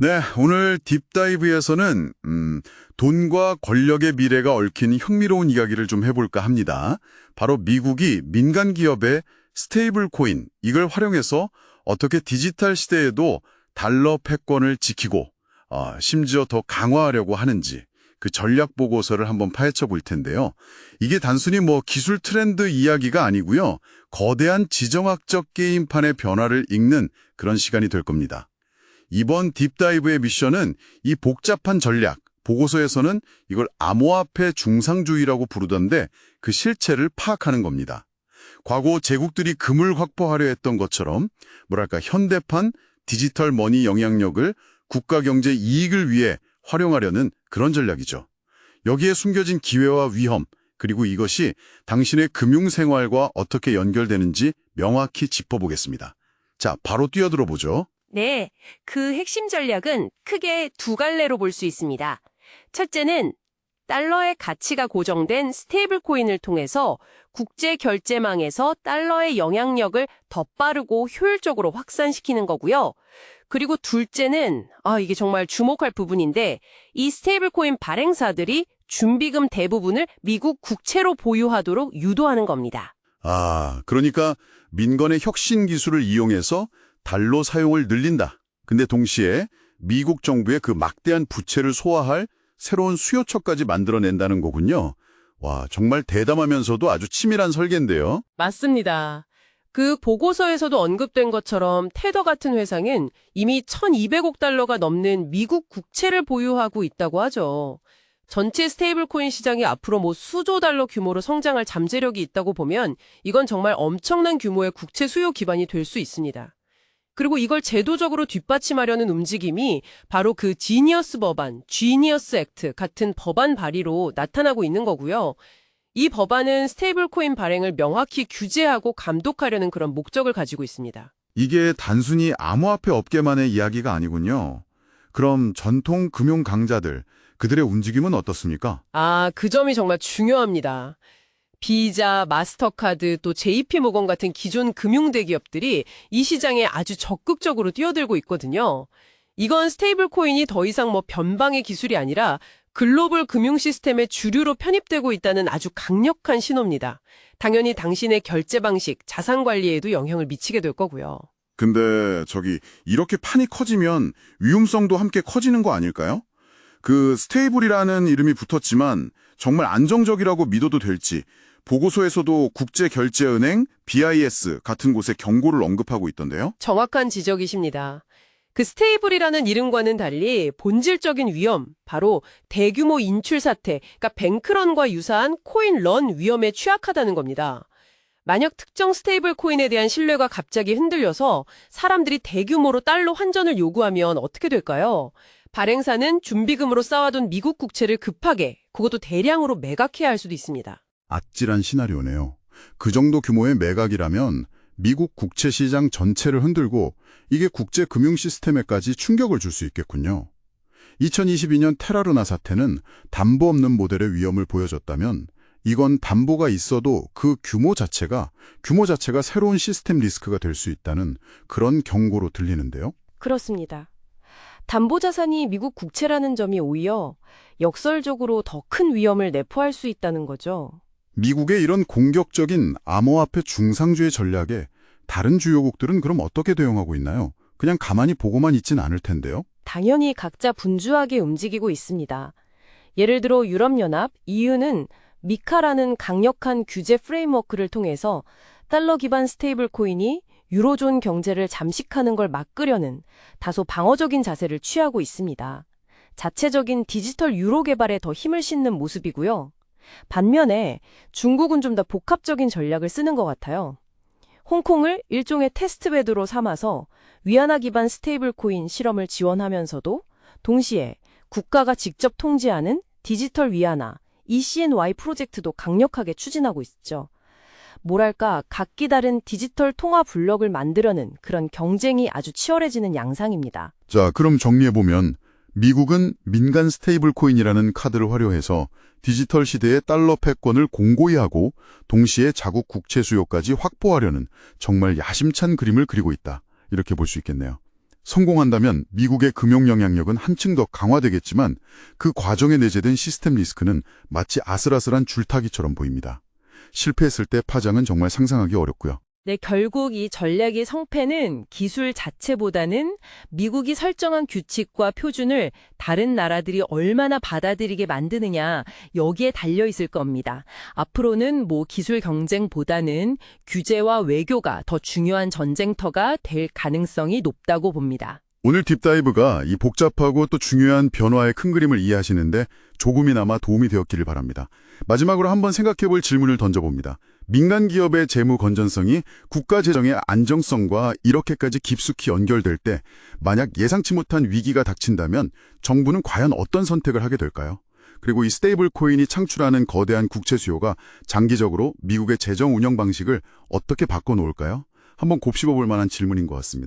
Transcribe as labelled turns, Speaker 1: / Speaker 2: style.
Speaker 1: 네, 오늘 딥다이브에서는 돈과 권력의 미래가 얽힌 흥미로운 이야기를 좀 해볼까 합니다. 바로 미국이 민간 기업의 스테이블 코인, 이걸 활용해서 어떻게 디지털 시대에도 달러 패권을 지키고 심지어 더 강화하려고 하는지 그 전략 보고서를 한번 파헤쳐 볼 텐데요. 이게 단순히 기술 트렌드 이야기가 아니고요. 거대한 지정학적 게임판의 변화를 읽는 그런 시간이 될 겁니다. 이번 딥다이브의 미션은 이 복잡한 전략, 보고서에서는 이걸 암호화폐 중상주의라고 부르던데 그 실체를 파악하는 겁니다. 과거 제국들이 금을 확보하려 했던 것처럼 현대판 디지털 머니 영향력을 국가 경제 이익을 위해 활용하려는 그런 전략이죠. 여기에 숨겨진 기회와 위험, 그리고 이것이 당신의 금융생활과 어떻게 연결되는지 명확히 짚어보겠습니다. 자, 바로 뛰어들어 보죠.
Speaker 2: 네, 그 핵심 전략은 크게 두 갈래로 볼 수 있습니다. 첫째는 달러의 가치가 고정된 스테이블 코인을 통해서 국제 결제망에서 달러의 영향력을 더 빠르고 효율적으로 확산시키는 거고요. 그리고 둘째는 이게 정말 주목할 부분인데 이 스테이블 코인 발행사들이 준비금 대부분을 미국 국채로 보유하도록 유도하는 겁니다.
Speaker 1: 그러니까 민간의 혁신 기술을 이용해서 달러 사용을 늘린다. 근데 동시에 미국 정부의 그 막대한 부채를 소화할 새로운 수요처까지 만들어낸다는 거군요. 와, 정말 대담하면서도 아주 치밀한 설계인데요.
Speaker 2: 맞습니다. 그 보고서에서도 언급된 것처럼 테더 같은 회사는 이미 1,200억 달러가 넘는 미국 국채를 보유하고 있다고 하죠. 전체 스테이블 코인 시장이 앞으로 수조 달러 규모로 성장할 잠재력이 있다고 보면 이건 정말 엄청난 규모의 국채 수요 기반이 될 수 있습니다. 그리고 이걸 제도적으로 뒷받침하려는 움직임이 바로 그 지니어스 법안, 지니어스 액트 같은 법안 발의로 나타나고 있는 거고요. 이 법안은 스테이블 코인 발행을 명확히 규제하고 감독하려는 그런 목적을 가지고 있습니다.
Speaker 1: 이게 단순히 암호화폐 업계만의 이야기가 아니군요. 그럼 전통 금융 강자들, 그들의 움직임은 어떻습니까?
Speaker 2: 그 점이 정말 중요합니다. 비자, 마스터카드, 또 JP모건 같은 기존 금융 대기업들이 이 시장에 아주 적극적으로 뛰어들고 있거든요. 이건 스테이블 코인이 더 이상 변방의 기술이 아니라 글로벌 금융 시스템의 주류로 편입되고 있다는 아주 강력한 신호입니다. 당연히 당신의 결제 방식, 자산 관리에도 영향을 미치게 될 거고요.
Speaker 1: 근데 이렇게 판이 커지면 위험성도 함께 커지는 거 아닐까요? 그 스테이블이라는 이름이 붙었지만 정말 안정적이라고 믿어도 될지 보고서에서도 국제결제은행, BIS 같은 곳의 경고를 언급하고 있던데요.
Speaker 2: 정확한 지적이십니다. 그 스테이블이라는 이름과는 달리 본질적인 위험, 바로 대규모 인출 사태, 그러니까 뱅크런과 유사한 코인런 위험에 취약하다는 겁니다. 만약 특정 스테이블 코인에 대한 신뢰가 갑자기 흔들려서 사람들이 대규모로 달러 환전을 요구하면 어떻게 될까요? 발행사는 준비금으로 쌓아둔 미국 국채를 급하게, 그것도 대량으로 매각해야 할 수도 있습니다.
Speaker 1: 아찔한 시나리오네요. 그 정도 규모의 매각이라면 미국 국채 시장 전체를 흔들고 이게 국제 금융 시스템에까지 충격을 줄 수 있겠군요. 2022년 테라루나 사태는 담보 없는 모델의 위험을 보여줬다면 이건 담보가 있어도 그 규모 자체가 새로운 시스템 리스크가 될 수 있다는 그런 경고로 들리는데요.
Speaker 2: 그렇습니다. 담보자산이 미국 국채라는 점이 오히려 역설적으로 더 큰 위험을 내포할 수 있다는 거죠.
Speaker 1: 미국의 이런 공격적인 암호화폐 중상주의 전략에 다른 주요국들은 그럼 어떻게 대응하고 있나요? 그냥 가만히 보고만 있진 않을 텐데요.
Speaker 2: 당연히 각자 분주하게 움직이고 있습니다. 예를 들어 유럽연합, EU는 미카라는 강력한 규제 프레임워크를 통해서 달러 기반 스테이블 코인이 유로존 경제를 잠식하는 걸 막으려는 다소 방어적인 자세를 취하고 있습니다. 자체적인 디지털 유로 개발에 더 힘을 싣는 모습이고요. 반면에 중국은 좀 더 복합적인 전략을 쓰는 것 같아요. 홍콩을 일종의 테스트베드로 삼아서 위안화 기반 스테이블 코인 실험을 지원하면서도 동시에 국가가 직접 통제하는 디지털 위안화, ECNY 프로젝트도 강력하게 추진하고 있죠. 각기 다른 디지털 통화 블록을 만들려는 그런 경쟁이 아주 치열해지는 양상입니다.
Speaker 1: 자, 그럼 정리해보면 미국은 민간 스테이블 코인이라는 카드를 활용해서 디지털 시대의 달러 패권을 공고히 하고 동시에 자국 국채 수요까지 확보하려는 정말 야심찬 그림을 그리고 있다. 이렇게 볼 수 있겠네요. 성공한다면 미국의 금융 영향력은 한층 더 강화되겠지만 그 과정에 내재된 시스템 리스크는 마치 아슬아슬한 줄타기처럼 보입니다. 실패했을 때 파장은 정말 상상하기 어렵고요.
Speaker 2: 네, 결국 이 전략의 성패는 기술 자체보다는 미국이 설정한 규칙과 표준을 다른 나라들이 얼마나 받아들이게 만드느냐, 여기에 달려 있을 겁니다. 앞으로는 기술 경쟁보다는 규제와 외교가 더 중요한 전쟁터가 될 가능성이 높다고 봅니다.
Speaker 1: 오늘 딥다이브가 이 복잡하고 또 중요한 변화의 큰 그림을 이해하시는데 조금이나마 도움이 되었기를 바랍니다. 마지막으로 한번 생각해볼 질문을 던져봅니다. 민간 기업의 재무 건전성이 국가 재정의 안정성과 이렇게까지 깊숙이 연결될 때 만약 예상치 못한 위기가 닥친다면 정부는 과연 어떤 선택을 하게 될까요? 그리고 이 스테이블 코인이 창출하는 거대한 국채 수요가 장기적으로 미국의 재정 운영 방식을 어떻게 바꿔놓을까요? 한번 곱씹어 볼 만한 질문인 것 같습니다.